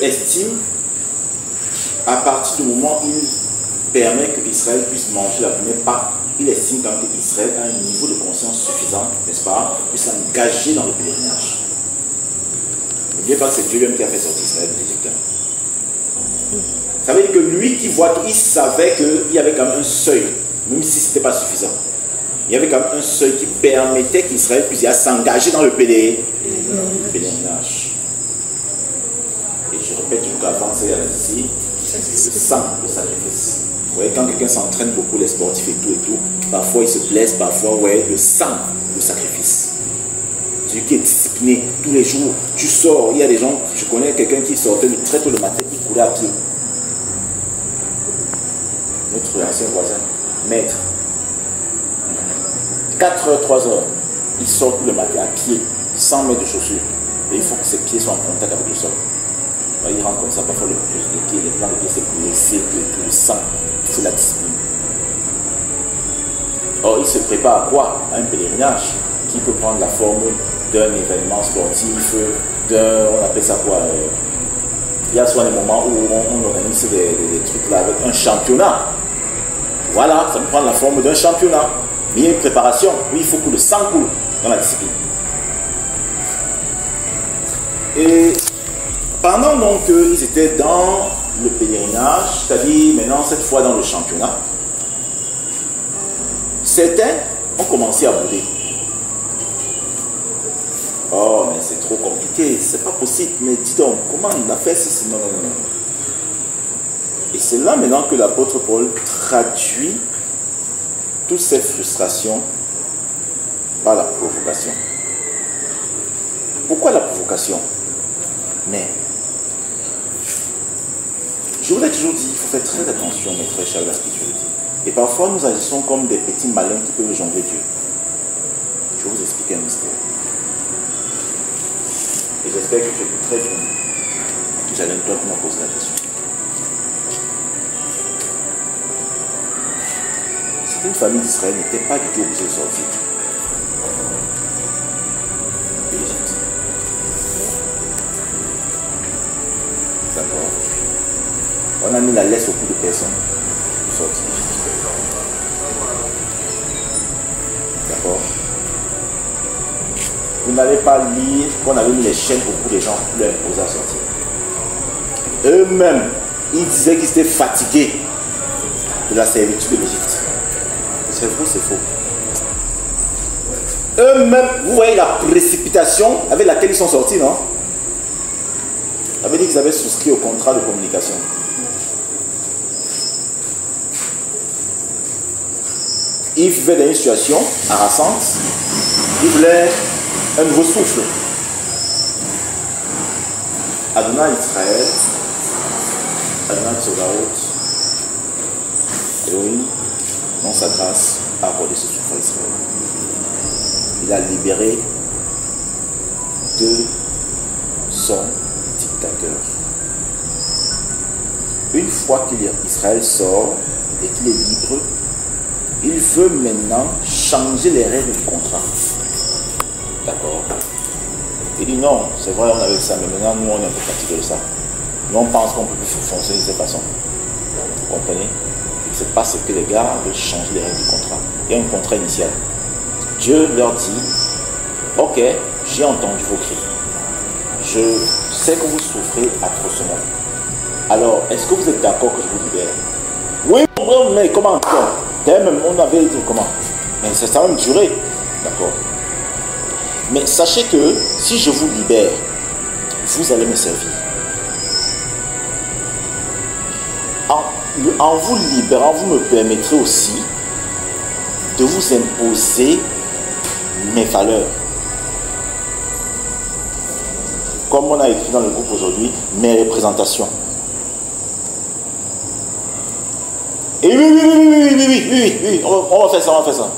Dieu estime, à partir du moment où il permet que Israël puisse manger la première Pâque, il estime quand même qu'Israël a un niveau de conscience suffisant, n'est-ce pas, pour s'engager dans le pèlerinage. N'oubliez pas que c'est Dieu lui-même qui a fait sortir Israël de l'Égypte. Ça veut dire que lui qui voit tout, il savait qu'il y avait quand même un seuil, même si ce n'était pas suffisant. Il y avait quand même un seuil qui permettait qu'Israël puisse s'engager dans le pèlerinage. Et je répète, je vous avance ici, le sang, le sacrifice. Vous voyez, quand quelqu'un s'entraîne beaucoup, les sportifs et tout, parfois il se blesse, parfois, ouais, le sang, le sacrifice. Celui qui est discipliné tous les jours, tu sors, il y a des gens, je connais quelqu'un qui sortait très tôt le matin, il courait à pied. Notre ancien voisin, maître, 4h, 3h, il sort tout le matin à pied, sans mettre de chaussures. Et il faut que ses pieds soient en contact avec le sol. Il rentre comme ça, parfois les plans de pied c'est blessé, tout le sang, c'est la discipline. Or, il se prépare à quoi? À un pèlerinage qui peut prendre la forme d'un événement sportif, on appelle ça quoi? Il y a souvent des moments où on organise des trucs là avec un championnat. Voilà, ça peut prendre la forme d'un championnat. Mais il y a une préparation. Oui, il faut que le sang coule dans la discipline. Et pendant donc qu'ils étaient dans le pèlerinage, c'est-à-dire maintenant cette fois dans le championnat, certains ont commencé à bouder. Oh, mais c'est trop compliqué, c'est pas possible, mais dis donc, comment on a fait ceci? Non. Et c'est là maintenant que l'apôtre Paul traduit toutes ces frustrations par la provocation. Pourquoi la provocation? Mais, je vous l'ai toujours dit, il faut faire très attention, mes très chers, à la spiritualité. Et parfois, nous agissons comme des petits malins qui peuvent jongler Dieu. Je vais vous expliquer un mystère. Et j'espère que tu écouterais bien. J'allais toi qui m'as posé la question. Une famille d'Israël n'était pas du tout obligée de sortir de l'Égypte. D'accord. On a mis la laisse au cou de personnes pour sortir d'Égypte. D'accord. Vous n'allez pas lire qu'on avait mis les chaînes au cou des gens pour leur imposer à sortir. Eux-mêmes, ils disaient qu'ils étaient fatigués de la servitude de l'Égypte. C'est vrai, c'est faux. Eux-mêmes, vous voyez la précipitation avec laquelle ils sont sortis, non? Ça veut dire qu'ils avaient souscrit au contrat de communication. Ils vivaient dans une situation harassante. Ils voulaient un nouveau souffle. Adonai Israël, Adonai Tzoraot, Elohim, dans sa grâce, a accordé ce souffle à Israël. Il a libéré de son dictateur. Une fois qu'Israël sort et qu'il est libre, il veut maintenant changer les règles du contrat. D'accord? Il dit non, c'est vrai, on avait ça, mais maintenant nous on est un peu fatigué de ça. Nous on pense qu'on peut plus fonctionner de cette façon. Vous comprenez? C'est parce que les gars veulent changer les règles du contrat. Il y a un contrat initial. Dieu leur dit, ok, j'ai entendu vos cris. Je sais que vous souffrez atrocement. Alors, est-ce que vous êtes d'accord que je vous libère? Oui, mais comment encore? On avait dit comment? Mais ça va me durer. D'accord. Mais sachez que si je vous libère, vous allez me servir. En vous libérant, vous me permettrez aussi de vous imposer mes valeurs. Comme on a écrit dans le groupe aujourd'hui, mes représentations. Et oui, on va faire ça,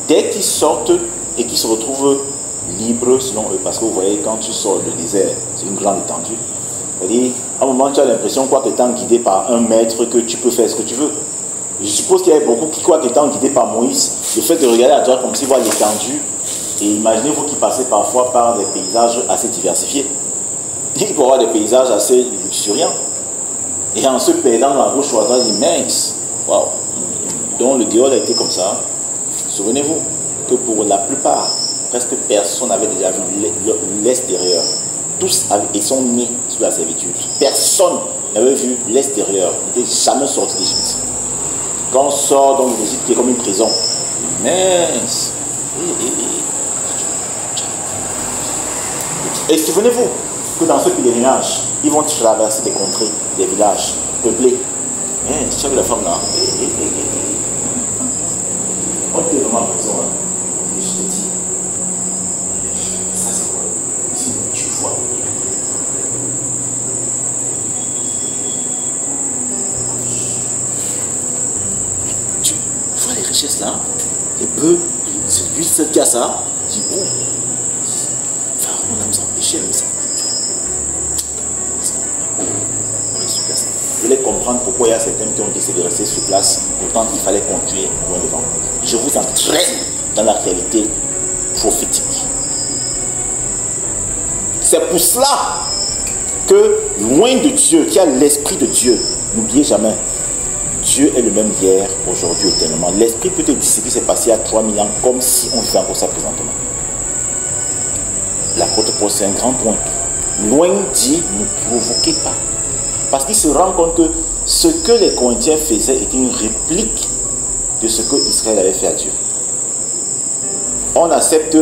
Dès qu'ils sortent et qu'ils se retrouvent libres selon eux, parce que vous voyez, quand tu sors du désert, c'est une grande étendue. C'est-à-dire, à un moment, tu as l'impression, quoi qu'étant guidé par un maître, que tu peux faire ce que tu veux. Je suppose qu'il y avait beaucoup qui, quoi qu'étant guidé par Moïse, le fait de regarder à droite comme s'il voit l'étendue, et imaginez-vous qui passez parfois par des paysages assez diversifiés. Il peut avoir des paysages assez luxuriants. Et en se perdant dans la gauche ou à droite, immense. Waouh. Donc le diode a été comme ça. Souvenez-vous que pour la plupart, presque personne n'avait déjà vu l'extérieur. Tous ils sont nés sous la servitude. Personne n'avait vu l'extérieur. Ils n'étaient jamais sortis d'Égypte. Quand on sort donc d'Égypte, qui est comme une prison, immense. Et souvenez-vous que dans ce pèlerinage, ils vont traverser des contrées, des villages peuplés. Tu as vu la femme là? On était vraiment en prison. Je te dis, ça c'est quoi? Si tu vois. Tu vois les richesses là? Les bœufs, c'est lui seul qui a ça. Je dis, bon, Pharaon là nous empêchait, mais ça. Vous allez comprendre pourquoi il y a certains qui ont décidé de rester sur place. Pourtant, il fallait continuer loin devant. Je vous entraîne dans la réalité prophétique. C'est pour cela que, loin de Dieu, qui a l'esprit de Dieu, n'oubliez jamais, Dieu est le même hier, aujourd'hui, éternellement. L'esprit peut te dire ce qui s'est passé il y a 3000 ans, comme si on vivait encore ça présentement. L'apôtre Paul, c'est un grand point. Loin dit, ne provoquez pas. Parce qu'il se rend compte que ce que les Corinthiens faisaient était une réplique de ce que Israël avait fait à Dieu. On accepte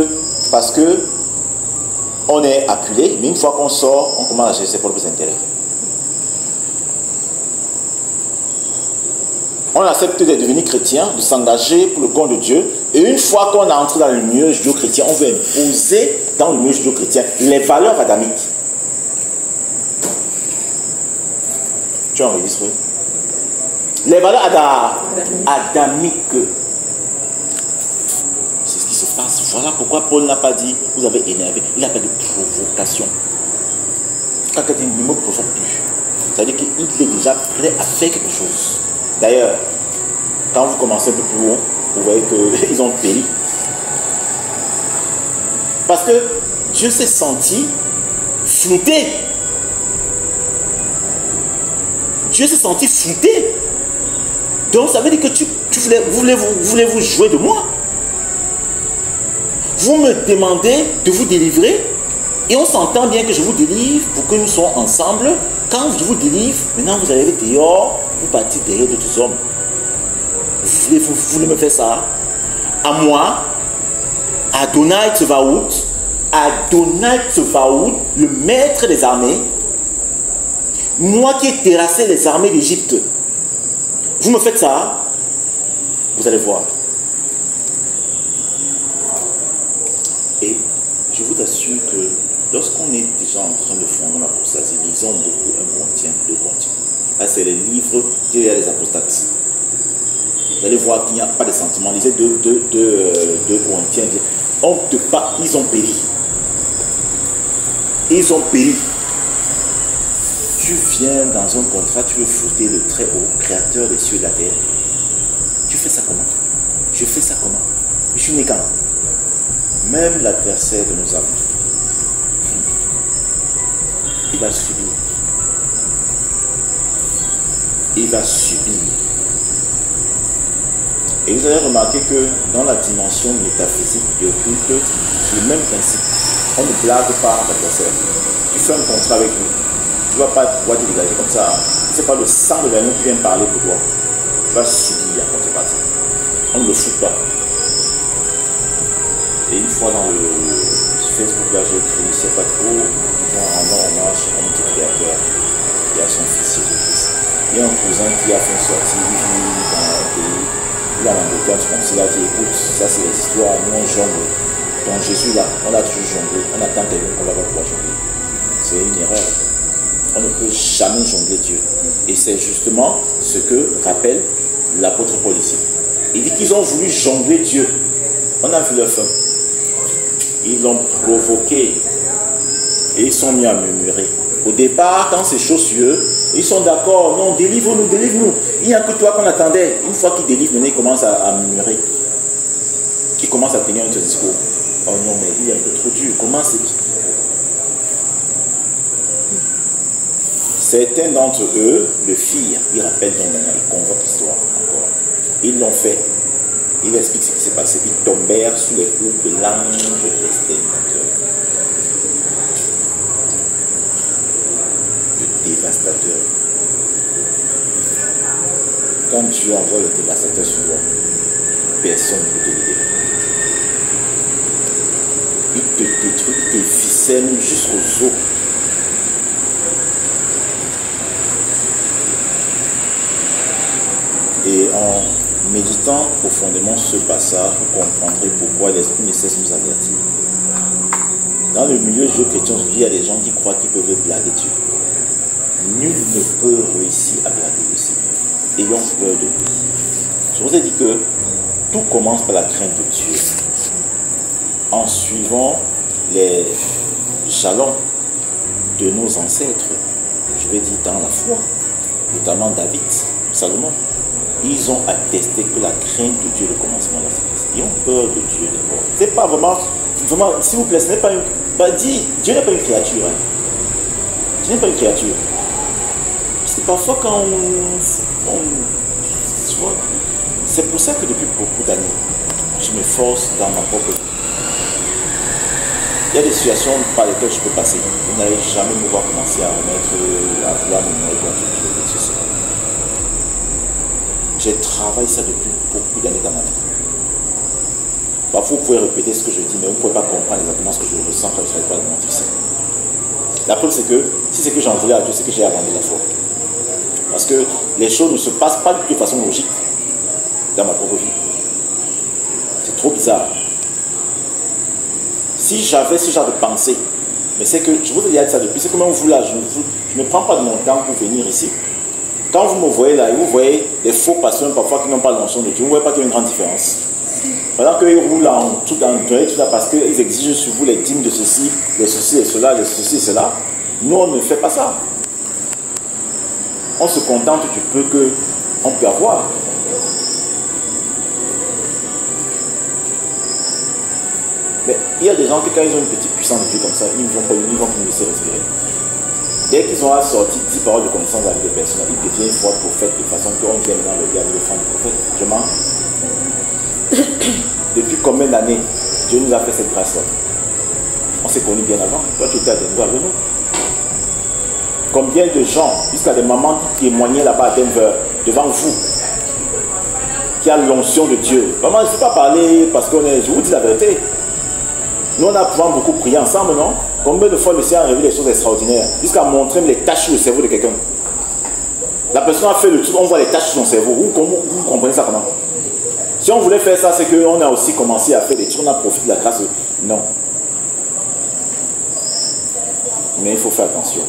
parce que on est acculé, mais une fois qu'on sort, on commence à chercher ses propres intérêts. On accepte de devenir chrétien, de s'engager pour le compte de Dieu, et une fois qu'on entre dans le milieu judéo-chrétien, on veut imposer dans le milieu judéo-chrétien les valeurs adamiques. Tu enregistres? Les valeurs adamiques. C'est ce qui se passe. Voilà pourquoi Paul n'a pas dit vous avez énervé. Il n'a pas de provocation. Quand quelqu'un ne me provoque plus, c'est-à-dire qu'il est déjà prêt à faire quelque chose. D'ailleurs, quand vous commencez un peu plus haut, vous voyez qu'ils ont péri. Parce que Dieu s'est senti flouté. Dieu s'est senti flouté. Donc ça veut dire que vous voulez vous jouer de moi. Vous me demandez de vous délivrer. Et on s'entend bien que je vous délivre pour que nous soyons ensemble. Quand je vous délivre, maintenant vous allez dehors, vous partez derrière d'autres hommes. Vous voulez me faire ça? À moi, Adonai Tsevaout, le maître des armées, moi qui ai terrassé les armées d'Égypte, vous me faites ça, vous allez voir. Et je vous assure que lorsqu'on est déjà en train de fonder l'apostasie, lisons beaucoup 1 Corinthiens, 2 Corinthiens. Là, c'est les livres qu'il y a des apostates. Vous allez voir qu'il n'y a pas de sentiments. Lisez 2 Corinthiens. Ils ont péri. Ils ont péri. Tu viens dans un contrat, tu veux flouter le très haut, créateur des cieux et de la terre. Tu fais ça comment? Je fais ça comment? Je suis né quand? Même l'adversaire de nos âmes, il va subir. Il va subir. Et vous allez remarquer que dans la dimension métaphysique et occulte, c'est le même principe. On ne blague pas l'adversaire. Tu fais un contrat avec lui. Tu ne vas pas pouvoir te dégager comme ça. Ce n'est pas le sang de l'agneau qui vient parler pour toi. Tu vas subir la contrepartie. On ne le fout pas. Et une fois dans le Facebook, là, j'ai écrit, je ne sais pas trop, en rendant hommage à notre créateur et à son fils Jésus-Christ. Il y a un cousin qui a fait une sortie, il vit dans un pays, il a l'Angleterre, comme il a dit, écoute, ça c'est les histoires, nous on jongle. Donc Jésus là, on a toujours jonglé, on attend quelqu'un qu'on va pouvoir jongler. C'est une erreur. On ne peut jamais jongler Dieu. Et c'est justement ce que rappelle l'apôtre Paul ici. Il dit qu'ils ont voulu jongler Dieu. On a vu leur fin. Ils l'ont provoqué et ils sont mis à murmurer. Au départ, quand c'est chaud sur eux, ils sont d'accord, non, délivre-nous, délivre-nous. Il n'y a que toi qu'on attendait. Une fois qu'ils délivrent, maintenant ils commencent à murmurer. Ils commencent à tenir un discours. Oh non, mais il est un peu trop dur. Comment c'est? Certains d'entre eux le firent. Ils rappellent donc maintenant, ils convoquent l'histoire encore. Ils l'ont fait. Il explique ce qui s'est passé. Ils tombèrent sous les coups de l'ange exterminateur. Le dévastateur. Quand Dieu envoie le dévastateur sur toi, personne ne peut te libérer. Il te détruit, il te ficelle jusqu'aux os. Et en méditant profondément ce passage, vous comprendrez pourquoi l'Esprit ne cesse de nous avertir. Dans le milieu jeu-chrétien, il y a des gens qui croient qu'ils peuvent blaguer Dieu. Nul ne peut réussir à blaguer le Seigneur. Ayons peur de lui. Je vous ai dit que tout commence par la crainte de Dieu. En suivant les jalons de nos ancêtres, je vais dire dans la foi, notamment David, Salomon, ils ont attesté que la crainte de Dieu est le commencement de la sagesse. Ils ont peur de Dieu d'abord. C'est pas vraiment, s'il vous plaît, ce n'est pas une... Dieu n'est pas une créature. Hein. Dieu n'est pas une créature. Parce que parfois quand tu vois, c'est pour ça que depuis beaucoup d'années, je m'efforce dans ma propre vie. Il y a des situations par lesquelles je peux passer. Vous n'allez jamais me voir commencer à vouloir me nourrir contre Dieu. J'ai travaillé ça depuis beaucoup d'années dans ma vie. Parfois, vous pouvez répéter ce que je dis, mais vous ne pouvez pas comprendre exactement ce que je ressens quand je ne travaille pas dans mon fils. La preuve, c'est que si c'est que j'en voulais à Dieu, c'est que j'ai abandonné la foi. Parce que les choses ne se passent pas de façon logique dans ma propre vie. C'est trop bizarre. Si j'avais ce genre de pensée, mais c'est que, je vous ai dit ça depuis, c'est que même vous là, je ne prends pas de mon temps pour venir ici. Quand vous me voyez là, et vous voyez des faux pasteurs parfois qui n'ont pas l'onction de Dieu, vous ne voyez pas qu'il y a une grande différence. Pendant qu'ils roulent en tout là parce qu'ils exigent sur vous les dîmes de ceci, les ceci et cela, les ceci et cela, nous on ne fait pas ça. On se contente du peu qu'on peut avoir. Mais il y a des gens qui, quand ils ont une petite puissance de Dieu comme ça, ils ne vont pas nous laisser respirer. Dès qu'ils ont sorti 10 paroles de connaissance avec des personnes, ils deviennent foi prophète de façon qu'on vient maintenant le diable le fan du prophète. Je mens. Depuis combien d'années Dieu nous a fait cette grâce-là? On s'est connus bien avant. Toi, tu étais à Denver avec nous. Combien de gens, jusqu'à des mamans qui témoignaient là-bas à Denver, devant vous, qui a l'onction de Dieu. Vraiment, je ne sais pas parler parce qu'on est. Je vous dis la vérité. Nous, on a pouvoir beaucoup prier ensemble, non? Combien de fois le Seigneur a révélé des choses extraordinaires, jusqu'à montrer les taches sur le cerveau de quelqu'un. La personne a fait le truc, on voit les taches sur son cerveau. Vous comprenez ça comment? Si on voulait faire ça, c'est qu'on a aussi commencé à faire des trucs, on a profité de la grâce. Non. Mais il faut faire attention.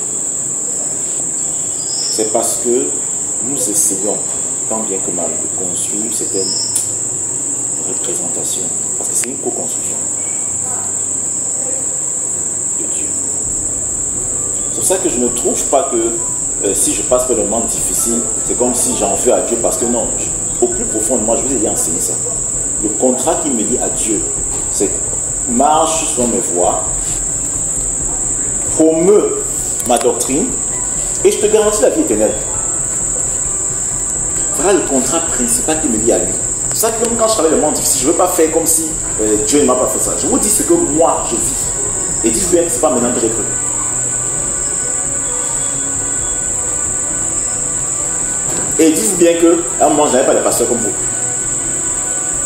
C'est parce que nous essayons, tant bien que mal, de construire certaines représentations. Parce que c'est une co-construction de Dieu. C'est pour ça que je ne trouve pas que si je passe par le moment difficile, c'est comme si j'en veux à Dieu. Parce que non, au plus profond de moi, je vous ai enseigné ça. Le contrat qui me lie à Dieu, c'est marche sur mes voies, promeut ma doctrine, et je te garantis la vie éternelle. Voilà le contrat principal qui me lie à lui. C'est ça que même quand je travaille le monde difficile, je ne veux pas faire comme si Dieu ne m'a pas fait ça. Je vous dis ce que moi je vis. Et dites bien que ce n'est pas maintenant que j'ai cru. Et dites bien que à un moment, je n'avais pas des pasteurs comme vous.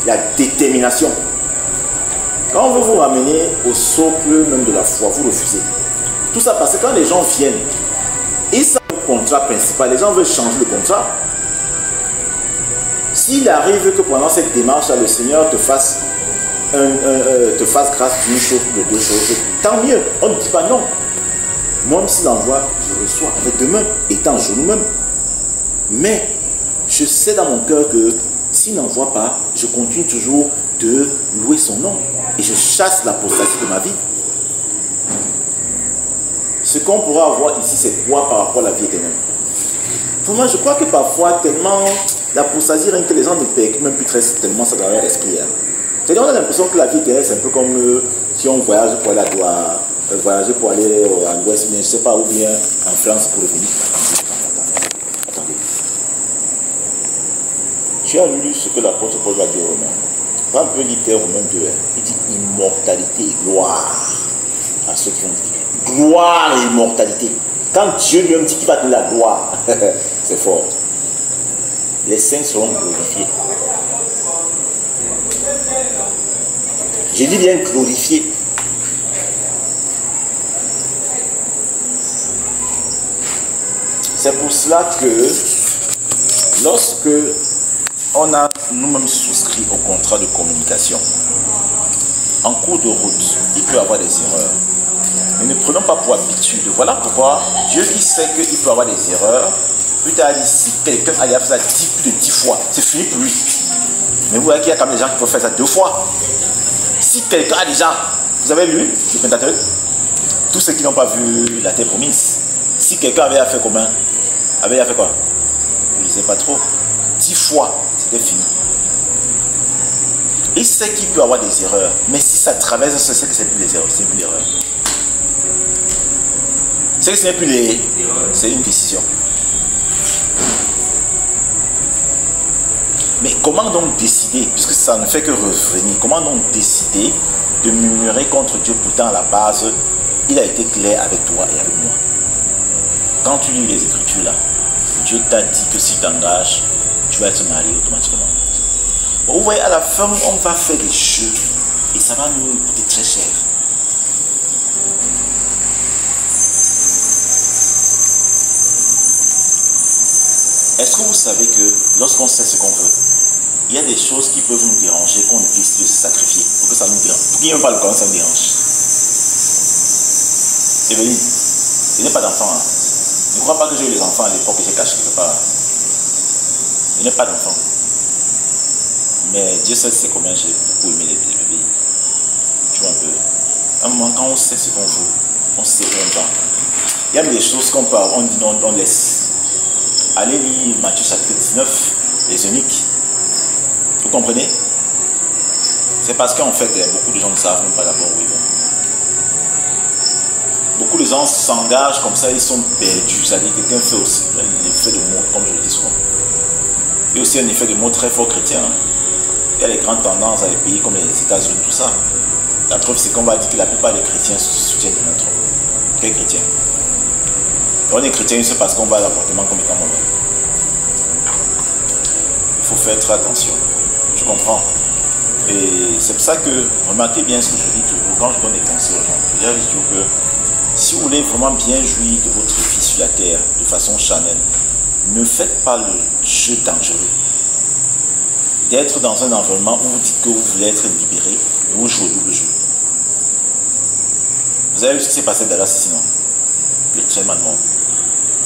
La détermination. Quand on veut vous ramener au socle même de la foi, vous refusez. Tout ça parce que quand les gens viennent, et ça le contrat principal, les gens veulent changer le contrat. S'il arrive que pendant cette démarche, le Seigneur te fasse grâce d'une chose ou de deux choses, tant mieux. On ne dit pas non. Moi, même s'il envoie, je reçois avec deux mains, étant genou même. Mais je sais dans mon cœur que s'il n'envoie pas, je continue toujours de louer son nom. Et je chasse l'apostasie de ma vie. Ce qu'on pourra avoir ici, c'est quoi par rapport à la vie éternelle? Vraiment, je crois que parfois, tellement l'apostasie, rien que les gens ne payent même plus très tellement ça dans leur esprit. C'est-à-dire, on a l'impression que la vie éternelle, c'est un peu comme si on voyage pour aller voyager pour aller à l'ouest, mais je ne sais pas, ou bien en France pour revenir. Attendez. Tu as lu ce que l'apôtre Paul va dire aux Romains. Quand on peut lire Romains 2, il dit immortalité et gloire à ceux qui vont dire gloire et immortalité. Quand Dieu lui-même dit qu'il va donner la gloire, c'est fort. Les saints seront glorifiés. Je dis bien glorifiés. C'est pour cela que lorsque on a nous-mêmes souscrit au contrat de communication, en cours de route, il peut y avoir des erreurs. Mais ne prenons pas pour habitude. Voilà pourquoi Dieu qui sait qu'il peut y avoir des erreurs, peut t'a dit si quelqu'un a fait ça plus de 10 fois, c'est fini pour lui. Mais vous voyez qu'il y a quand même des gens qui peuvent faire ça 2 fois. Si quelqu'un a déjà, vous avez lu le Pentateuque, tous ceux qui n'ont pas vu la terre promise, si quelqu'un avait fait comment? Avait fait quoi? Je ne sais pas trop. 10 fois, c'était fini. Il sait qu'il peut y avoir des erreurs, mais si ça traverse, c'est que c'est plus des erreurs, c'est plus l'erreur. C'est que ce n'est plus les... C'est une décision. Mais comment donc décider, puisque ça ne fait que revenir, comment donc décider de murmurer contre Dieu? Pourtant à la base, il a été clair avec toi et avec moi. Quand tu lis les Écritures là, Dieu t'a dit que si tu t'engages, tu vas être marié automatiquement. Bon, vous voyez, à la fin, on va faire des jeux et ça va nous coûter très cher. Est-ce que vous savez que lorsqu'on sait ce qu'on veut, il y a des choses qui peuvent nous déranger, qu'on décide de se sacrifier pour que ça nous dérange. Pour qu'il n'y ait pas le corps, ça me dérange. Evelyne, je n'ai pas d'enfant. Hein. Ne crois pas que j'ai eu les enfants à l'époque et j'ai caché quelque part. Je n'ai pas d'enfant. Mais Dieu sait c'est combien j'ai beaucoup aimé les bébés. Tu vois un peu. À un moment, quand on sait ce qu'on veut, on sait où on va. Il y a des choses qu'on parle, on dit non, on laisse. Allez lire Matthieu chapitre 19, les eunuques. Vous comprenez? C'est parce qu'en fait, beaucoup de gens ne savent même pas d'abord où ils vont. Beaucoup de gens s'engagent comme ça, ils sont perdus. C'est-à-dire quelqu'un fait aussi l'effet de mots, comme je le dis souvent. Il y a aussi un effet de mots très fort chrétien. Hein. Il y a les grandes tendances dans les pays comme les États-Unis, tout ça. La preuve, c'est qu'on va dire que la plupart des chrétiens soutiennent Donald Trump. Quel chrétien? On est chrétien, c'est parce qu'on va à l'avortement comme étant mauvais. Il faut faire très attention. Tu comprends? Et c'est pour ça que, remarquez bien ce que je dis toujours, quand je donne des conseils aux gens, je dis toujours que si vous voulez vraiment bien jouir de votre vie sur la terre de façon charnelle, ne faites pas le jeu dangereux d'être dans un environnement où vous dites que vous voulez être libéré, et vous jouez au double jeu. Vous avez vu ce qui s'est passé dans l'assassinat, le traitement de mort.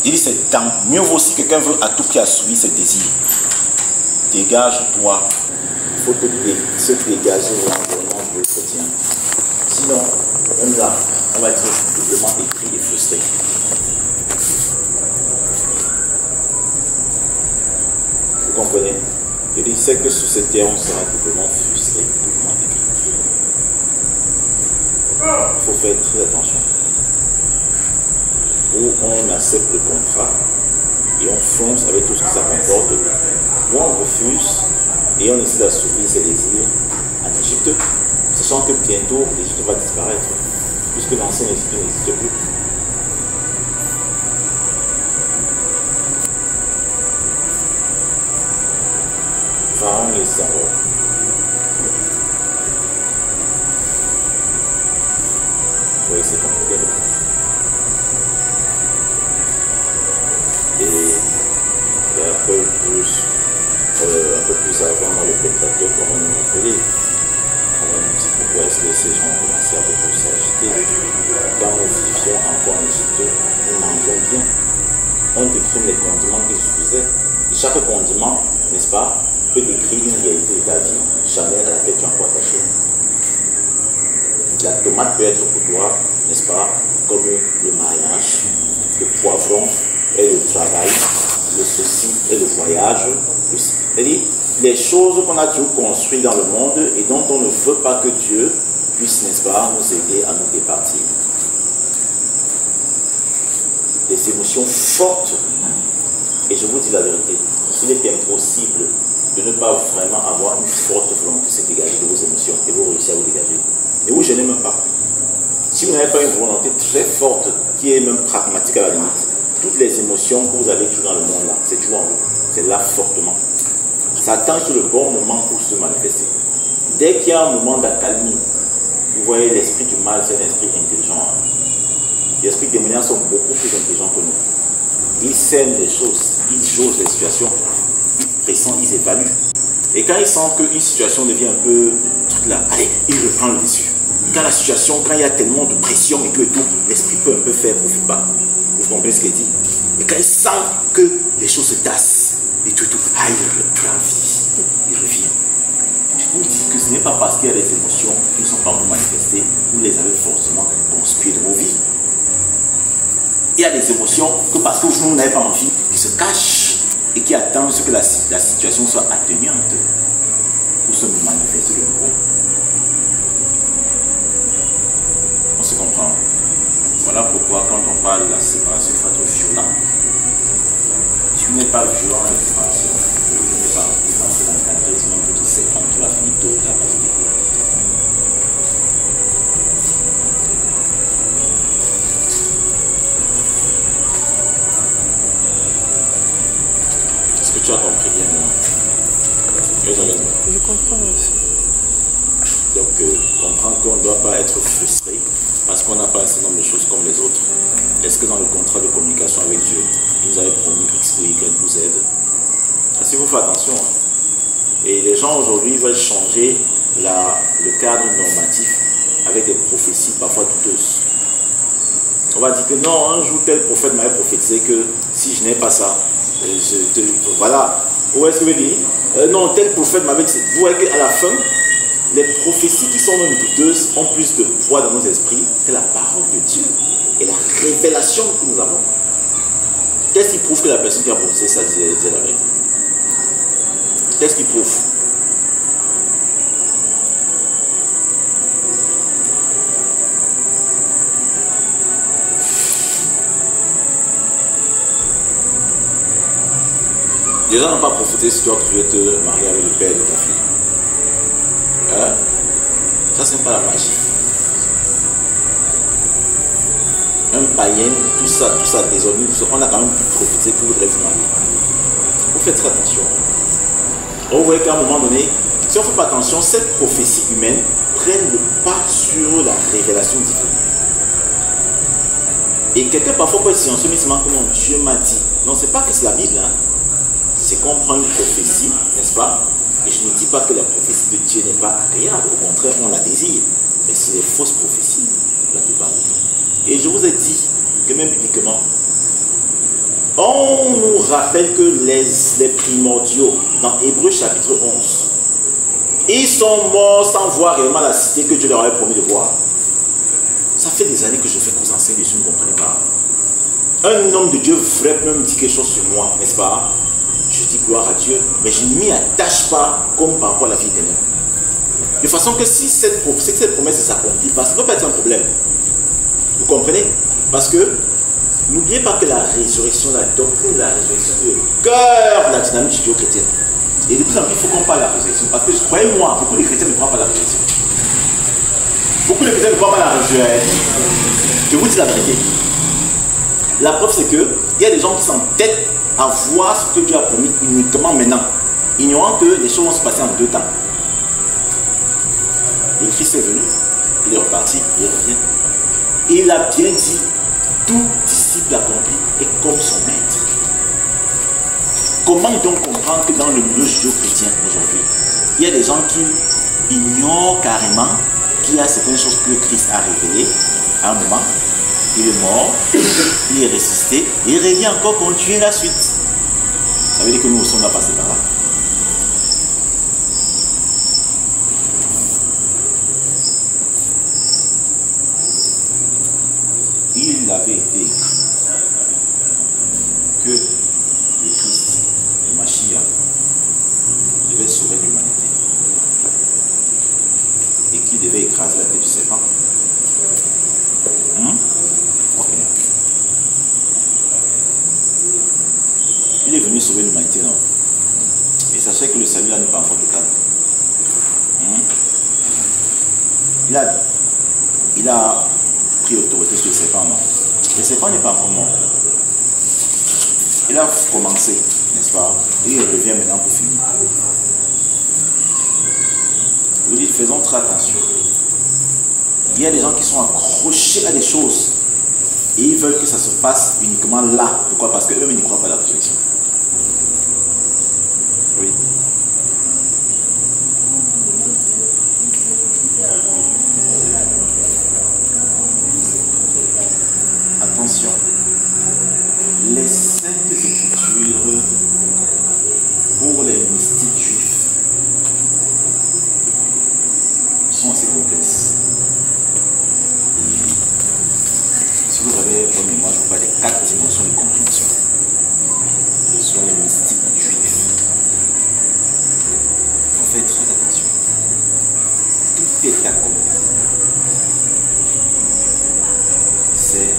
Il dit c'est temps. Mieux vaut si quelqu'un veut à tout prix assouvir ses désirs. Dégage-toi. Il faut se dégager de l'environnement du chrétien. Sinon, même là, on va être doublement épris et frustré. Vous comprenez? Il sait que sur cette terre, on sera doublement frustré, doublement épris. Il faut faire très attention. Où on accepte le contrat et on fonce avec tout ce que ça comporte, ou on refuse et on essaie d'assouvir ses désirs en Égypte, sachant que bientôt l'Égypte va disparaître, puisque l'ancien Égypte n'existe plus. Pharaon les savoir. Vous voyez, c'est compliqué. Et un peu plus avant dans le Pentateuque, on va nous rappeler, on va nous dire pourquoi est-ce que ces gens ont commencé à beaucoup s'agiter. Quand nous vivions encore en Égypte, nous mangeons bien. On décrit les condiments qu'ils utilisaient. Et chaque condiment, n'est-ce pas, peut décrire une réalité de ta vie charnelle à laquelle tu es encore attaché. La tomate peut être pour toi, n'est-ce pas, comme le mariage, le poivron et le travail, le souci et le voyage. C'est-à-dire les choses qu'on a toujours construites dans le monde et dont on ne veut pas que Dieu puisse, n'est-ce pas, nous aider à nous départir. des émotions fortes. Et je vous dis la vérité, il est impossible de ne pas vraiment avoir une forte volonté de se dégager de vos émotions et vous réussissez à vous dégager. Et vous ne gênez même pas. Si vous n'avez pas une volonté très forte, qui est même pragmatique à la limite, toutes les émotions que vous avez toujours dans le monde là, c'est toujours en vous. C'est là fortement. Ça attend sur le bon moment pour se manifester. Dès qu'il y a un moment d'accalmie, vous voyez, l'esprit du mal, c'est un esprit intelligent. Les esprits démoniaques sont beaucoup plus intelligents que nous. Ils sèment les choses, ils jauge les situations, ils pressentent, ils évaluent. Et quand ils sentent qu'une situation devient un peu truc là, allez, ils reprennent le dessus. Quand la situation, quand il y a tellement de pression et tout, l'esprit peut un peu faire profil bas. Vous comprenez ce qu'il dit? Et quand il sent que les choses se tassent, et tout, il reprend vie, il revient. Je vous dis que ce n'est pas parce qu'il y a des émotions qui ne sont pas manifestées, vous les avez forcément conspuées de vos vies. Il y a des émotions que parce que vous n'avez pas envie, qui se cachent et qui attendent que la situation soit atténuante pour se manifester de nouveau. On se comprend. Voilà pourquoi quand on parle de la séparation, il faut être violent. Si vous n'êtes pas violent dans la séparation, vous n'êtes pas pensé d'encadrer sinon votre serpent qui va finir tôt à partir des cours. Est-ce que tu as compris bien maintenant? Je comprends. Donc, comprendre qu'on ne doit pas être frustré parce qu'on n'a pas un certain nombre de choses comme les autres. Est-ce que dans le contrat de communication avec Dieu, il nous avait promis X ou Y ou Z? Parce qu'il faut faire attention. Et les gens aujourd'hui veulent changer le cadre normatif avec des prophéties parfois douteuses. On va dire que non, un jour tel prophète m'avait prophétisé que si je n'ai pas ça, voilà. Où est-ce que je veux dire? Non, tel prophète m'avait dit. Vous voyez qu'à la fin, les prophéties qui sont même douteuses ont plus de poids dans nos esprits que la parole de Dieu et la révélation que nous avons. Qu'est-ce qui prouve que la personne qui a prophétisé ça disait la vérité? Qu'est-ce qui prouve? Les gens n'ont pas prophétisé sur toi que tu veux te marier avec le père de ta fille. Hein? Ça, c'est pas la magie. Un païen, tout ça désordonné, on a quand même pu prophétiser que vous voudrez vous marier. Vous faites très attention. Vous voyez qu'à un moment donné, si on ne fait pas attention, cette prophétie humaine prenne le pas sur la révélation divine. Et quelqu'un parfois peut être silencieux, mais c'est marqué, non, Dieu m'a dit. Non, c'est pas que c'est la Bible, hein. C'est qu'on prend une prophétie, n'est-ce pas? Et je ne dis pas que la prophétie de Dieu n'est pas agréable, au contraire, on la désire. Mais c'est des fausses prophéties, la plupart du temps. Et je vous ai dit que même bibliquement, on nous rappelle que les primordiaux, dans Hébreux chapitre 11, ils sont morts sans voir réellement la cité que Dieu leur avait promis de voir. Ça fait des années que je fais que vous enseignez dessus, vous ne comprenez pas. Un homme de Dieu vrai peut me dire quelque chose sur moi, n'est-ce pas? Je dis gloire à Dieu, mais je ne m'y attache pas comme par rapport à la vie éternelle. De façon que si cette promesse ne s'accomplit pas, ça ne peut pas être un problème. Vous comprenez? Parce que n'oubliez pas que la résurrection, la doctrine de la résurrection est le cœur de la dynamique judéo-chrétienne. Et de plus en plus, il faut qu'on parle de la résurrection. Parce que, croyez-moi, beaucoup de chrétiens ne croient pas à la résurrection. Beaucoup de chrétiens ne croient pas à la résurrection. Je vous dis la vérité. La preuve, c'est qu'il y a des gens qui s'entêtent à voir ce que Dieu a promis uniquement maintenant, ignorant que les choses vont se passer en 2 temps. Le Christ est venu, il est reparti, il revient. Et il a bien dit, tout disciple accompli est comme son maître. Comment donc comprendre que dans le milieu judéo-chrétien aujourd'hui, il y a des gens qui ignorent carrément qu'il y a certaines choses que Christ a révélées à un moment. Il est mort, il est ressuscité, et il revient encore continuer la suite. Ça veut dire que nous sommes là passés par là. Il avait été écrit que le Christ, le Mashiach, devait sauver l'humanité et qu'il devait écraser la tête du serpent. Ok. vérité, non? Et sachez que le salut là n'est pas encore total. Il a pris autorité sur le serpent, non? Le serpent n'est pas encore mort. Il a commencé, n'est-ce pas? Et il revient maintenant pour finir. Vous dites, faisons très attention. Il y a des gens qui sont accrochés à des choses et ils veulent que ça se passe uniquement là. Pourquoi? Parce qu'eux-mêmes n'y croient pas à la résurrection. Oui. Attention. Les saintes écritures pour les mystiques juifs sont assez complexes. Si vous avez bonne mémoire, je vous parle des 4 dimensions de compréhension. Ce sont les mystiques juifs. Il faut faire très attention. Tout est accompli. C'est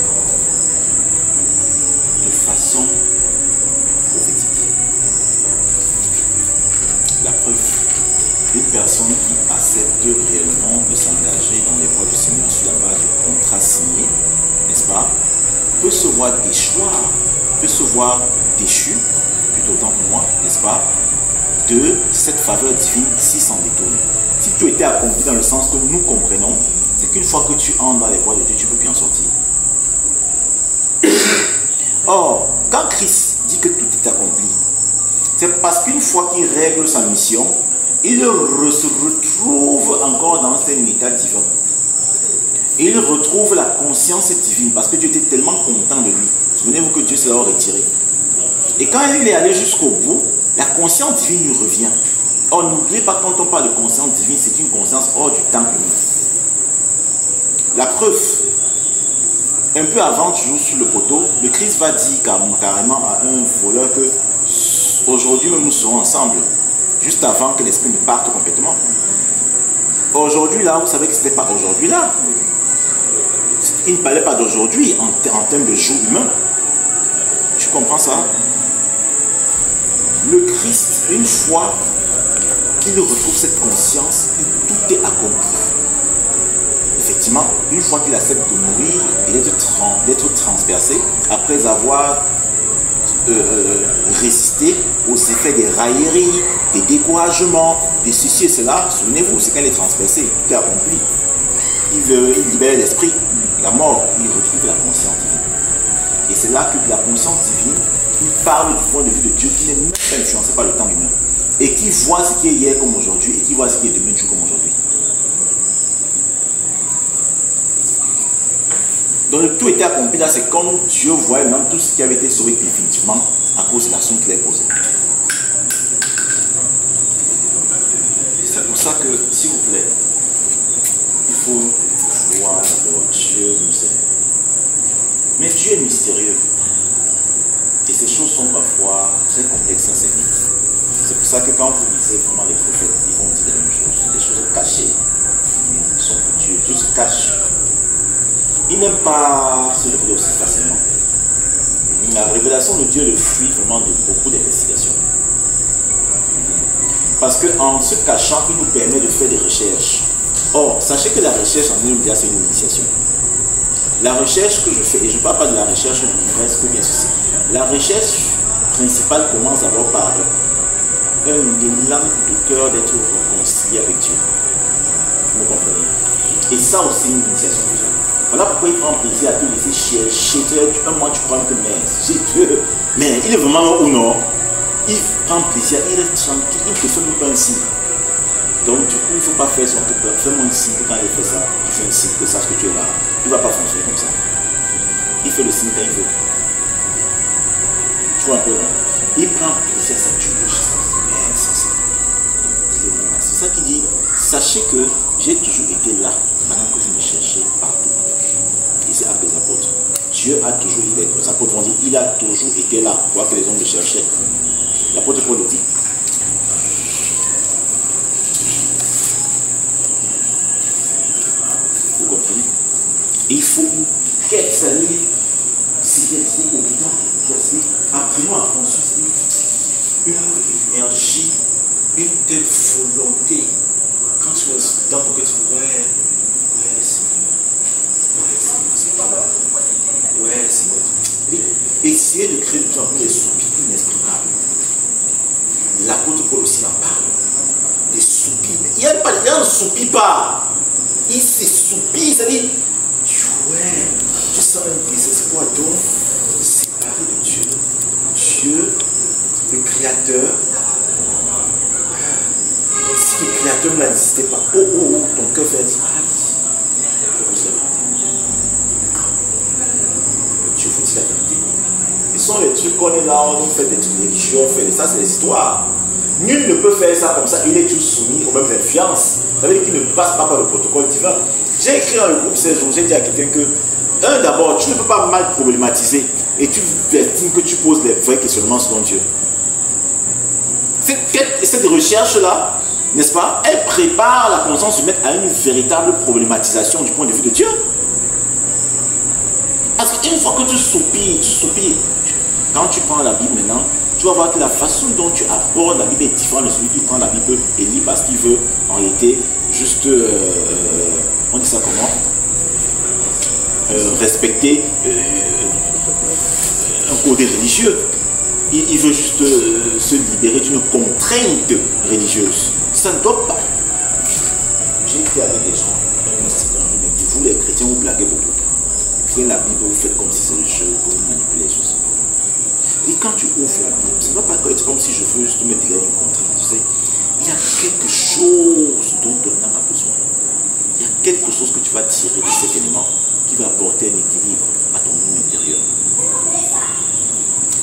de façon prophétique. La preuve, une personne qui accepte réellement de s'engager dans les voies du Seigneur sur la base du contrat signé, n'est-ce pas, peut se voir déchoir, peut se voir déchu, plutôt autant pour moi, n'est-ce pas, de cette faveur divine si s'en détourne. Si tu étais accompli dans le sens que nous comprenons, c'est qu'une fois que tu entres dans les voies de Dieu, tu ne peux plus en sortir. Or, quand Christ dit que tout est accompli, c'est parce qu'une fois qu'il règle sa mission, il se retrouve encore dans un état divin. Et il retrouve la conscience divine parce que Dieu était tellement content de lui. Souvenez-vous que Dieu s'est alors retiré. Et quand il est allé jusqu'au bout, la conscience divine lui revient. Or, n'oubliez pas, quand on parle de conscience divine, c'est une conscience hors du temps humain. La preuve, un peu avant, toujours sur le poteau, le Christ va dire carrément à un voleur que aujourd'hui même nous serons ensemble, juste avant que l'esprit ne parte complètement. Aujourd'hui là, vous savez que ce n'était pas aujourd'hui là. Il ne parlait pas d'aujourd'hui en termes de jour humain. Tu comprends ça? Le Christ, une fois qu'il retrouve cette conscience, tout est accompli. Effectivement, une fois qu'il accepte de mourir et d'être transpercé, après avoir résisté aux effets des railleries, des découragements, des ceci et cela, souvenez-vous, c'est quand il est transpercé, tout est accompli. Il libère l'esprit, la mort, il retrouve la conscience divine. Et c'est là que la conscience divine, il parle du point de vue de Dieu qui n'est même pas influencé par le temps humain. Et qui voit ce qui est hier comme aujourd'hui et qui voit ce qui est demain jour comme aujourd'hui. Donc le tout était accompli là, c'est comme Dieu voyait maintenant tout ce qui avait été sauvé définitivement à cause de l'action qu'il a posée. C'est pour ça que, s'il vous plaît, il faut voir d'abord Dieu nous aime. Mais Dieu est mystérieux. Et ces choses sont parfois très complexes à saisir. C'est pour ça que quand vous lisez vraiment les prophètes, ils vont dire la même chose, des choses cachées. Ils sont pour Dieu. Dieu se cache. Il n'aime pas se révéler aussi facilement. La révélation de Dieu est le fruit vraiment de beaucoup d'investigations. Parce qu'en se cachant, il nous permet de faire des recherches. Or, sachez que la recherche en elle-même, c'est une initiation. La recherche que je fais, et je ne parle pas de la recherche de l'ivresse ou bien ceci, la recherche principale commence d'abord par un élan de cœur d'être réconcilié avec Dieu. Vous me comprenez? Et ça aussi, une initiation déjà. Voilà pourquoi il prend plaisir à te laisser chercher. Un mois, tu crois que mais il est vraiment ou non? Il prend plaisir, il reste tranquille, il ne te fait même pas un signe. Donc, du coup, il ne faut pas faire son peur. Fais-moi un signe que quand il fait ça, tu fais un signe que sache que tu es là. Il ne va pas fonctionner comme ça. Il fait le signe quand il veut. Tu vois un peu, non? Il prend plaisir à ça, tu veux juste. C'est ça qu'il dit. Sachez que j'ai toujours été là pendant que je me cherchais partout. Et c'est Actes des Apôtres. Dieu a toujours été. Les apôtres vont dire il a toujours été là. Quoi que les hommes le cherchaient. L'apôtre Paul le dit. Vous comprenez? Et il faut qu'elle s'allie. C'est évident. Apprenons à construire une énergie, une telle volonté. Quand tu es dans ton cœur, tu dis, ouais, Seigneur. Ouais, Seigneur. Essayez de créer de plus en plus des soupirs inexprimables. L'apôtre Paul aussi en parle. Des soupirs. Il ne soupire pas. Il s'essoupire. C'est-à-dire, ouais, tu sens un désespoir donc séparé de Dieu. Dieu, le Créateur. Si le Créateur ne l'existait pas, ton cœur fait dire, Dieu vous dit la vérité. Ce sont les trucs qu'on est là, on fait des trucs religieux, on fait ça, c'est des histoires. Nul ne peut faire ça comme ça, il est toujours soumis aux mêmes influences. Ça veut dire qu'il ne passe pas par le protocole divin. J'ai écrit dans le groupe ces jours, j'ai dit à quelqu'un que, d'abord, tu ne peux pas mal problématiser et tu estimes que tu poses les vrais questionnements selon Dieu. Cette recherche-là, n'est-ce pas, elle prépare la conscience humaine à une véritable problématisation du point de vue de Dieu. Parce qu'une fois que tu soupires, quand tu prends la Bible maintenant, tu vas voir que la façon dont tu abordes la Bible est différente de celui qui prend la Bible et lit parce qu'il veut en réalité juste, on dit ça comment, respecter un code religieux. Il veut juste se libérer d'une contrainte religieuse. Ça ne doit pas. J'ai été avec des gens, vous les chrétiens, vous blaguez beaucoup. Vous prenez la Bible, vous faites comme si c'est le jeu pour manipuler les choses. Et quand tu ouvres la Bible, ça ne va pas être comme si je veux juste me dégager une contrainte. Tu sais, il y a quelque chose dont ton âme a besoin. Il y a quelque chose que tu vas tirer de cet élément qui va apporter un équilibre à ton monde intérieur.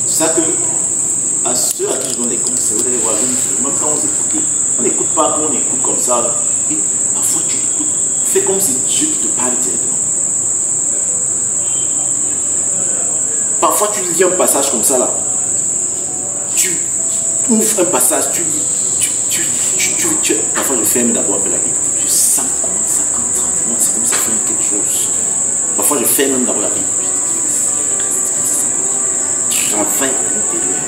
C'est ça que, à ceux à qui je donne les conseils, vous allez voir, même quand vous écoutez, on n'écoute pas, on écoute comme ça. Et parfois tu écoutes, fais comme si Dieu qui te parle directement. Parfois tu lis un passage comme ça là. Tu ouvres un passage, tu lis, parfois je ferme d'abord un peu la Bible. Je sens comment ça entre en moi, c'est comme ça fait quelque chose. Parfois je ferme même d'abord la Bible. Je travaille à l'intérieur.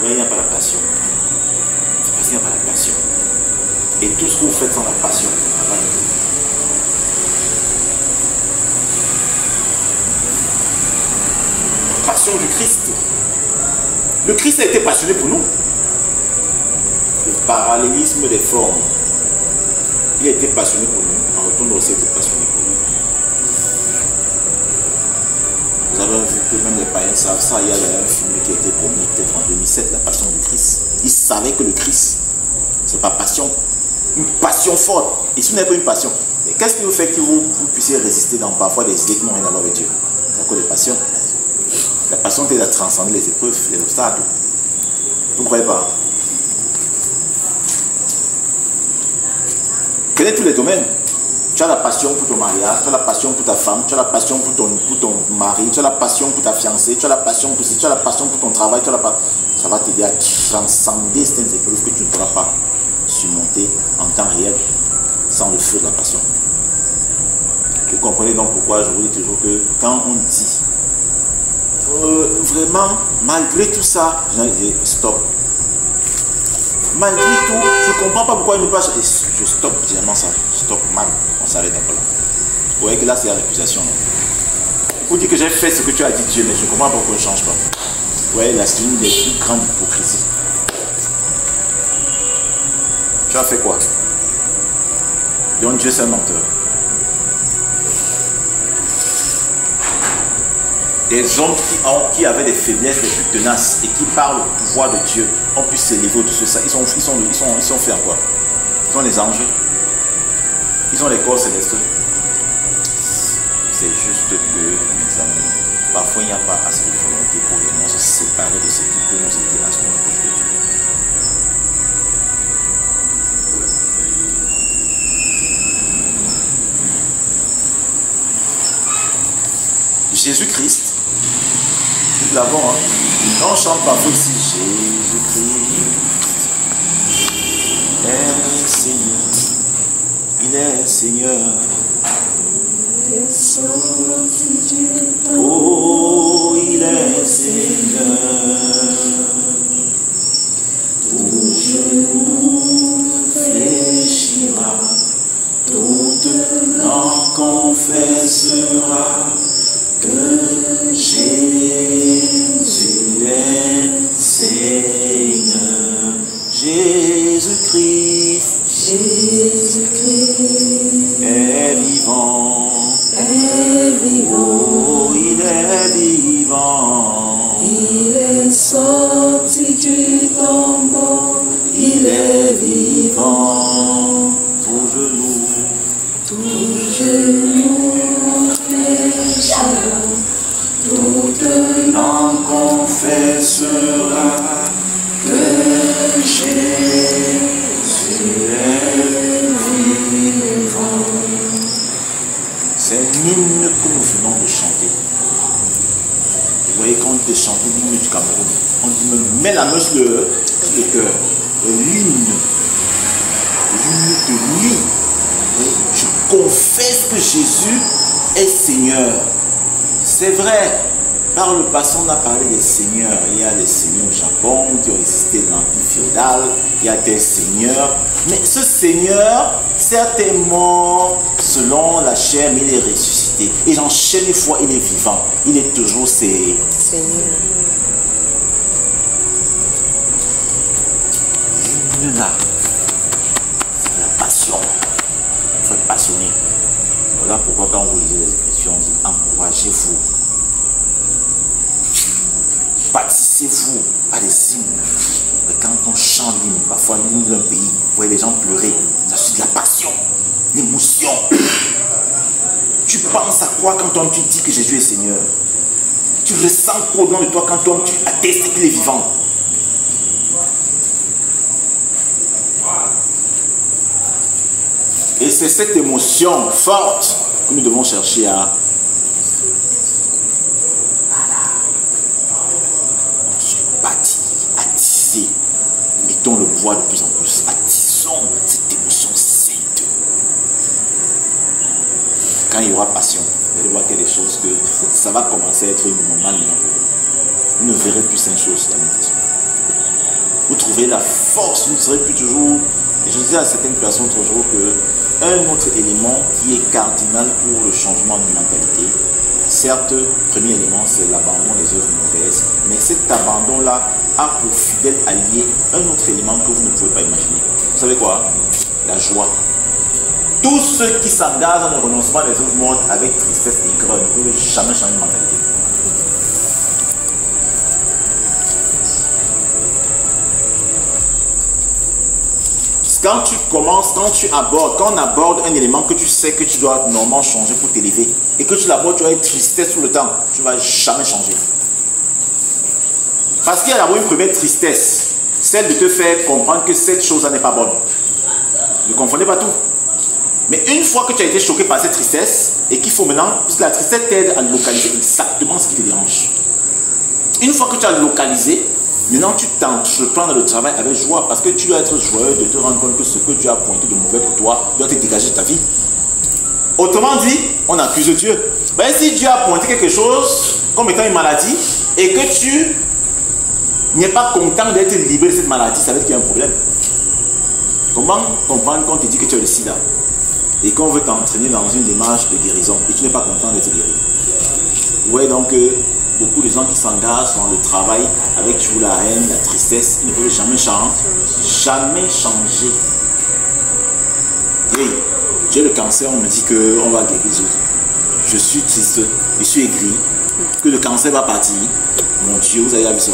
Il n'y a pas la passion. C'est parce qu'il n'y a pas la passion. Et tout ce que vous faites sans la passion, passion du Christ. Le Christ a été passionné pour nous. Le parallélisme des formes. Il a été passionné pour nous. En retour, aussi a été passionné pour nous. Vous avez vu que même les païens savent ça. Il y a un film qui a été promis peut-être en 2007, La Passion du Christ. Ils savaient que le Christ, c'est pas passion. Une passion forte. Et si vous n'avez pas une passion, qu'est-ce qui vous fait que vous puissiez résister dans parfois des idées qui n'ont rien à voir avec Dieu? C'est à cause des passions. La passion t'aide à transcender les épreuves, les obstacles. Vous ne croyez pas? Quels sont tous les domaines? Tu as la passion pour ton mariage, tu as la passion pour ta femme, tu as la passion pour ton mari, tu as la passion pour ta fiancée, tu as la passion pour tu as la passion pour ton travail, ça va t'aider à transcender ces épreuves que tu ne pourras pas surmonter en temps réel sans le feu de la passion. Vous comprenez donc pourquoi je vous dis toujours que quand on dit vraiment, malgré tout ça, stop. Malgré tout, je ne comprends pas pourquoi il ne passe. Je stoppe généralement ça. Stop, man. On s'arrête un peu là. Vous voyez que là, c'est l'accusation. Vous dites que j'ai fait ce que tu as dit, Dieu, mais je ne comprends pas pourquoi on ne change pas. Vous voyez, là, c'est une des plus grandes hypocrisies. Tu as fait quoi? Donc Dieu, c'est un menteur. Des hommes qui avaient des faiblesses, des plus tenaces et qui parlent au pouvoir de Dieu ont pu s'élever au-dessus de ça. Ils sont faits en quoi? Ils ont les anges. Ils ont les corps célestes. C'est juste que, mes amis, parfois il n'y a pas assez de volonté pour réellement se séparer de ce qui peut nous aider à ce qu'on approche de Dieu. Jésus-Christ, nous l'avons, hein. On chante parfois ici, Jésus-Christ est Seigneur, il est Seigneur. Oh, il est Seigneur. toute langue confessera que Jésus est Seigneur. Jésus-Christ est vivant. Oh, il est vivant. Il est sorti du tombeau. Il est vivant. Tout genou fléchira, toute langue confessera que Jésus est vivant. C'est un hymne que nous venons de chanter. Vous voyez, quand on te chante l'hymne du Cameroun, on dit mets la main sur le cœur. L'hymne te lie. Je confesse que Jésus est Seigneur. C'est vrai. Par le passé, on a parlé des seigneurs. Il y a des seigneurs au Japon qui ont résisté de l'empire féodal. Il y a des seigneurs. Mais ce Seigneur, certes, est mort selon la chair, mais il est ressuscité. Et j'enchaîne une fois, il est vivant. Il est toujours Seigneur. Là, c'est la passion. Il faut être passionné. Voilà pourquoi quand vous lisez les Écritures, on dit encouragez-vous. Bâtissez-vous à des hymnes. Quand on chante l'hymne, parfois l'hymne d'un pays, vous voyez les gens pleurer. Ça suit de la passion, l'émotion. Tu penses à quoi quand tu dis que Jésus est Seigneur? Tu ressens quoi au nom de toi quand tu attestes qu'il est vivant? Et c'est cette émotion forte que nous devons chercher à bâtir, attiser. Mettons le bois de plus en plus. Attisons cette émotion sainte. Quand il y aura passion, vous allez voir qu'il y a des choses que ça va commencer à être normal maintenant pour vous. Vous ne verrez plus ces choses dans votre vie. Vous trouverez la force, vous ne serez plus toujours. Et je disais à certaines personnes toujours que un autre élément qui est cardinal pour le changement de mentalité, certes, le premier élément, c'est l'abandon des œuvres mauvaises, mais cet abandon-là a pour fidèle allié un autre élément que vous ne pouvez pas imaginer. Vous savez quoi? La joie. Tous ceux qui s'engagent dans le renoncement des œuvres mortes avec tristesse et aigreur ne peuvent jamais changer de mentalité. Quand tu commences, quand on aborde un élément que tu sais que tu dois normalement changer pour t'élever et que tu l'abordes, tu vas être tristesse tout le temps, tu ne vas jamais changer. Parce qu'il y a d'abord une première tristesse, celle de te faire comprendre que cette chose-là n'est pas bonne. Ne confondez pas tout. Mais une fois que tu as été choqué par cette tristesse et qu'il faut maintenant, parce que la tristesse t'aide à localiser exactement ce qui te dérange. Une fois que tu as localisé, maintenant, tu t'entreprends dans le travail avec joie parce que tu dois être joyeux de te rendre compte que ce que tu as pointé de mauvais pour toi doit te dégager de ta vie. Autrement dit, on accuse Dieu. Ben, si Dieu a pointé quelque chose comme étant une maladie et que tu n'es pas content d'être libéré de cette maladie, ça veut dire qu'il y a un problème. Comment comprendre qu'on te dit que tu as le sida et qu'on veut t'entraîner dans une démarche de guérison et tu n'es pas content d'être guéri? Vous voyez donc beaucoup de gens qui s'engagent dans le travail avec toujours la haine, la tristesse, ils ne peuvent jamais changer. Jamais changer. Hey, j'ai le cancer, on me dit qu'on va guérir. Je suis triste, je suis aigri, que le cancer va partir. Mon Dieu, vous avez vu ça.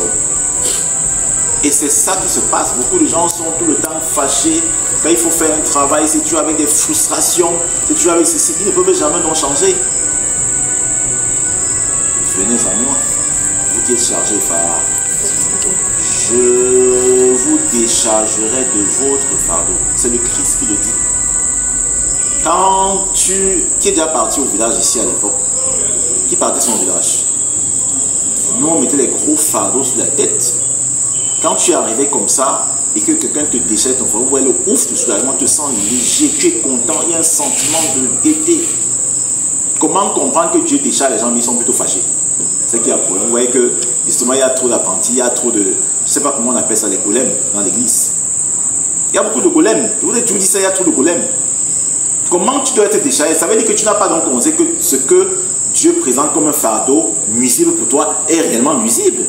Et c'est ça qui se passe. Beaucoup de gens sont tout le temps fâchés. Quand il faut faire un travail, c'est toujours avec des frustrations, c'est toujours avec ceci. Ils ne peuvent jamais donc changer. Venez à moi, vous qui êtes chargés par. Je vous déchargerai de votre fardeau. C'est le Christ qui le dit. Quand qui est déjà parti au village ici à l'époque, qui partait son village, nous on mettait les gros fardeaux sur la tête. Quand tu es arrivé comme ça et que quelqu'un te décharge ton fardeau, vous voyez le ouf de soulagement, te sens léger, tu es content, il y a un sentiment de gaieté. Comment comprendre que Dieu décharge les gens, mais ils sont plutôt fâchés? C'est qu'il y a un problème. Vous voyez que justement il y a trop d'apprentis, il y a trop de, je ne sais pas comment on appelle ça, les golems dans l'église. Il y a beaucoup de golems. Je vous ai toujours dit ça, il y a trop de golems. Comment tu dois être déchargé? Ça veut dire que tu n'as pas donc pensé que ce que Dieu présente comme un fardeau nuisible pour toi est réellement nuisible,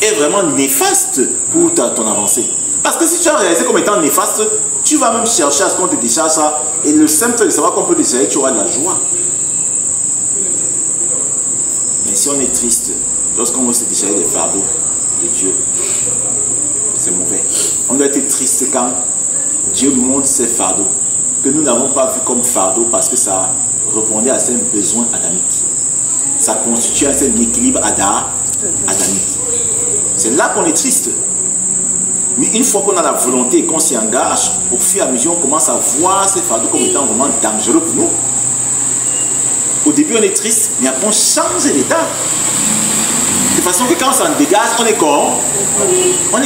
est vraiment néfaste pour ton avancée. Parce que si tu as réalisé comme étant néfaste, tu vas même chercher à ce qu'on te décharge ça. Et le simple fait de savoir qu'on peut te décharger, tu auras de la joie. Mais si on est triste, lorsqu'on veut se décharger des fardeaux de Dieu, c'est mauvais. On doit être triste quand Dieu montre ses fardeaux, que nous n'avons pas vu comme fardeau parce que ça répondait à ses besoins adamiques. Ça constitue un certain équilibre adamique. C'est là qu'on est triste. Mais une fois qu'on a la volonté et qu'on s'y engage, au fur et à mesure, on commence à voir ces fardeaux comme étant vraiment dangereux pour nous. Au début, on est triste, mais après, on change l'état. De façon que quand ça en dégage, on est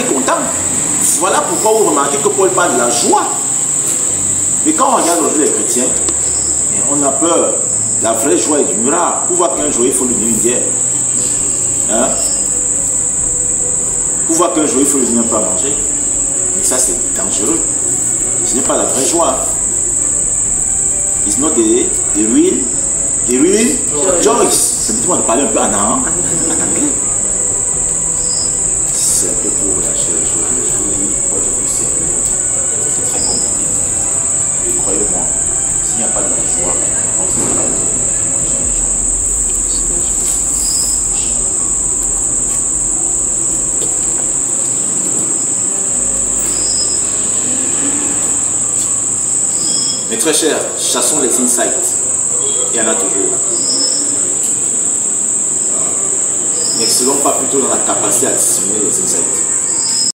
content. Voilà pourquoi vous remarquez que Paul parle de la joie. Mais quand on regarde aujourd'hui les chrétiens, on a peur. La vraie joie est durable. Pour voir qu'un jour, il faut lui donner une guerre. Hein? Pour voir qu'un jour, il faut lui donner un peu à manger. Mais ça, c'est dangereux. Ce n'est pas la vraie joie. It's not the real joy. Permettez-moi de parler un peu en anglais. C'est un peu pour lâcher les choses. Mais je vous dis, moi, je peux servir. C'est très compliqué. Et croyez-moi, s'il n'y a pas de la joie, on se sera les autres. Mais très cher, chassons les insights. Il y en a toujours. N'excellons pas plutôt dans la capacité à dissimuler les insights.